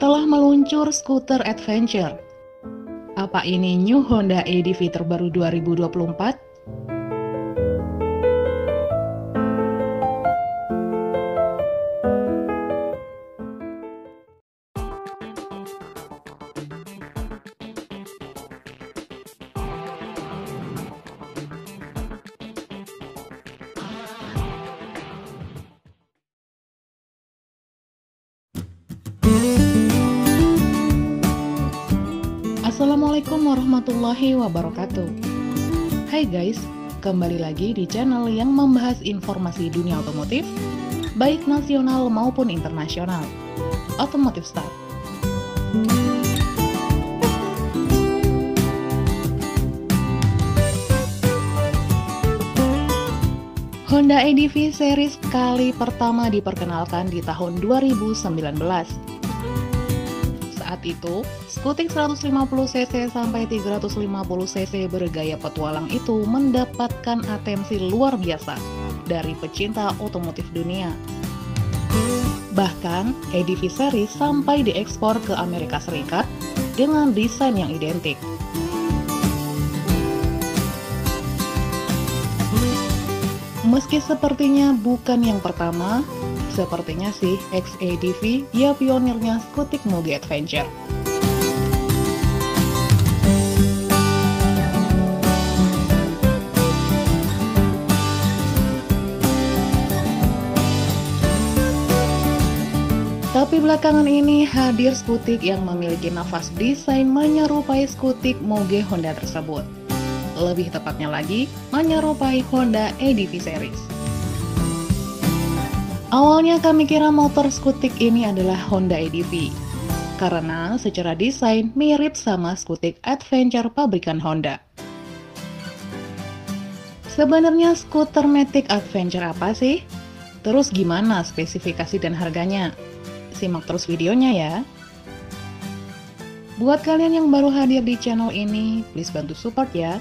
telah meluncur skuter adventure. Apa ini New Honda EDV terbaru 2024? Assalamualaikum warahmatullahi wabarakatuh. Hai guys, kembali lagi di channel yang membahas informasi dunia otomotif, baik nasional maupun internasional. Otomotif Start. Honda EDV series kali pertama diperkenalkan di tahun 2019. Saat itu, skutik 150cc sampai 350cc bergaya petualang itu mendapatkan atensi luar biasa dari pecinta otomotif dunia. Bahkan, EDV series sampai diekspor ke Amerika Serikat dengan desain yang identik. Meski sepertinya bukan yang pertama, sepertinya sih XEDV ya pionirnya skutik moge adventure. Tapi belakangan ini hadir skutik yang memiliki nafas desain menyerupai skutik moge Honda tersebut. Lebih tepatnya lagi, menyerupai Honda EDV series. Awalnya kami kira motor skutik ini adalah Honda EDV, karena secara desain mirip sama skutik adventure pabrikan Honda. Sebenarnya skuter Matic Adventure apa sih? Terus gimana spesifikasi dan harganya? Simak terus videonya ya. Buat kalian yang baru hadir di channel ini, please bantu support ya,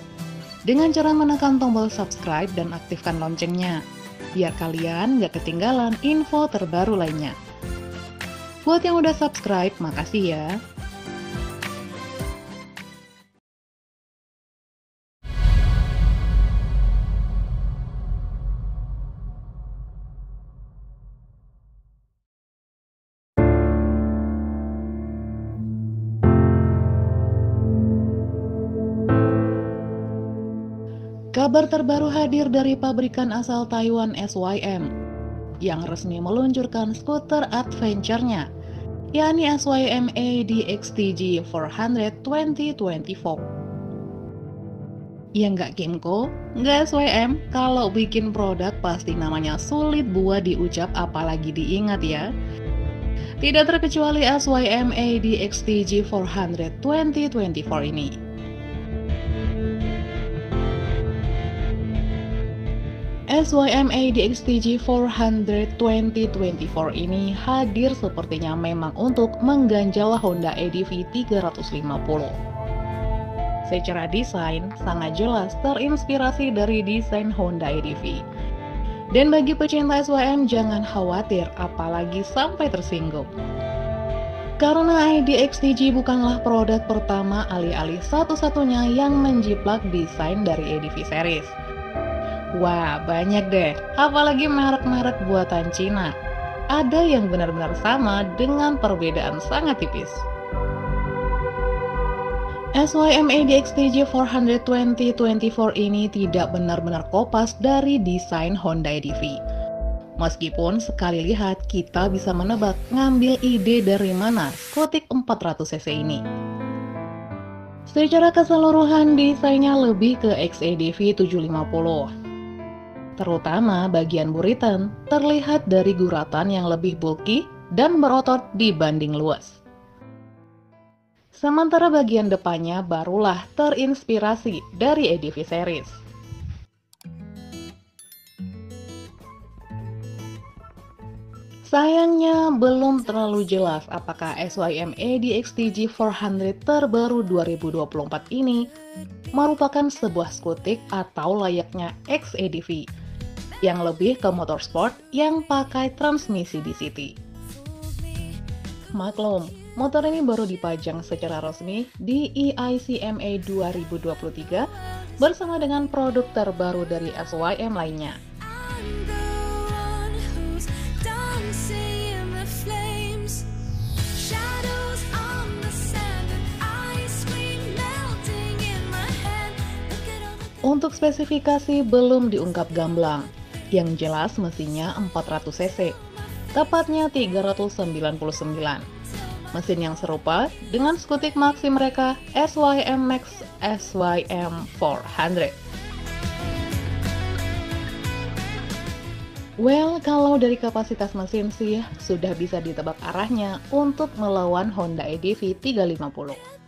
dengan cara menekan tombol subscribe dan aktifkan loncengnya, biar kalian gak ketinggalan info terbaru lainnya. Buat yang udah subscribe, makasih ya. Kabar terbaru hadir dari pabrikan asal Taiwan SYM yang resmi meluncurkan skuter adventure-nya, yakni SYM ADXTG 400 2024. Ya nggak Kimco, nggak SYM, kalau bikin produk pasti namanya sulit buat diucap apalagi diingat ya. Tidak terkecuali SYM ADXTG 400 2024 ini. SYM ADXTG 400 2024 ini hadir sepertinya memang untuk mengganjal Honda EDV 350. Secara desain, sangat jelas terinspirasi dari desain Honda EDV. Dan bagi pecinta SYM jangan khawatir apalagi sampai tersinggung. Karena ADXTG bukanlah produk pertama alih-alih satu-satunya yang menjiplak desain dari EDV series. Wah, banyak deh, apalagi merek-merek buatan Cina. Ada yang benar-benar sama dengan perbedaan sangat tipis. SYM ADXTG 400 2024 ini tidak benar-benar kopas dari desain Honda EDV. Meskipun sekali lihat kita bisa menebak ngambil ide dari mana skutik 400cc ini. Secara keseluruhan desainnya lebih ke XEDV 750. Terutama bagian buritan terlihat dari guratan yang lebih bulky dan berotot dibanding luas. Sementara bagian depannya barulah terinspirasi dari EDV series. Sayangnya belum terlalu jelas apakah SYM ADXTG 400 terbaru 2024 ini merupakan sebuah skutik atau layaknya XEDV yang lebih ke motorsport yang pakai transmisi DCT. Maklum, Motor ini baru dipajang secara resmi di EICMA 2023 bersama dengan produk terbaru dari SYM lainnya. Untuk spesifikasi belum diungkap gamblang, yang jelas mesinnya 400 cc, tepatnya 399. Mesin yang serupa dengan skutik maksi mereka SYM Max SYM 400. Well, kalau dari kapasitas mesin sih sudah bisa ditebak arahnya untuk melawan Honda EDV 350.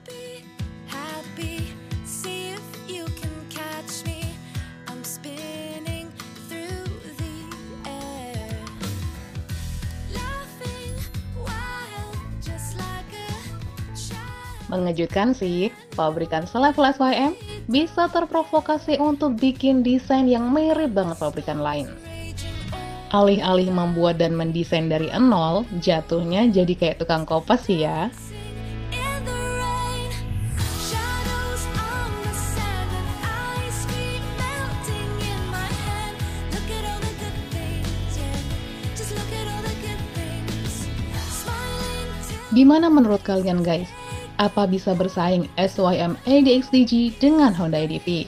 Mengejutkan sih, pabrikan selevel SYM bisa terprovokasi untuk bikin desain yang mirip banget pabrikan lain. Alih-alih membuat dan mendesain dari nol, jatuhnya jadi kayak tukang kopas sih ya. Gimana menurut kalian guys? Apa bisa bersaing SYM ADXDG dengan Honda EDV?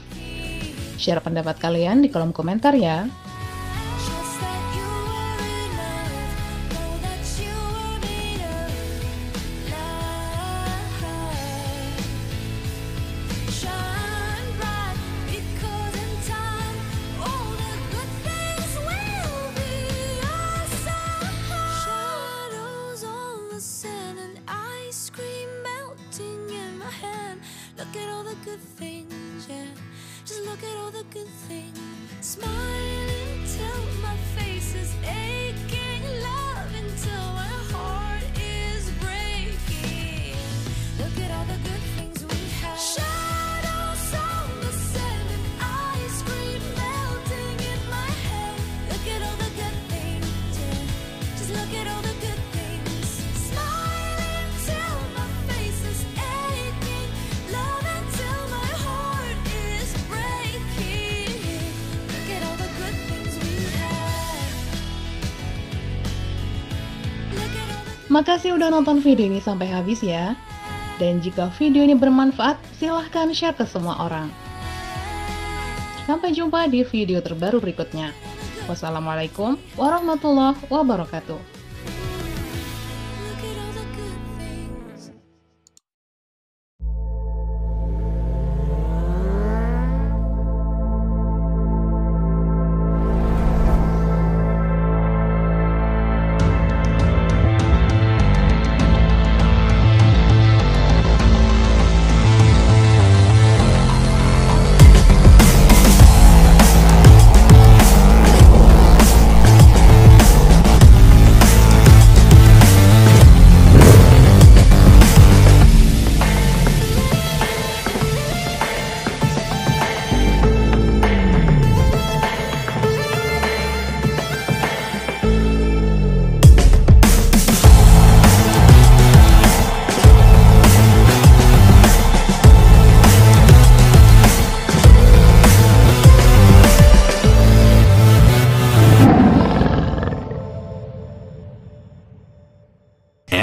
Share pendapat kalian di kolom komentar ya. Look at all the good things, yeah. Just look at all the good things. Smiling till my face is aching, love until my heart is breaking. Look at all the good things we have. Shadows on the sand and ice cream melting in my head. Look at all the good things, yeah. Just look at all the good things. Smiling till my face is aching, love until my heart is breaking. Look at all the good things we have. Look at all the Makasih udah nonton video ini sampai habis ya. Dan jika video ini bermanfaat, silahkan share ke semua orang. Sampai jumpa di video terbaru berikutnya. Wassalamualaikum warahmatullahi wabarakatuh. look at all the good things.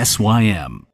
SYM.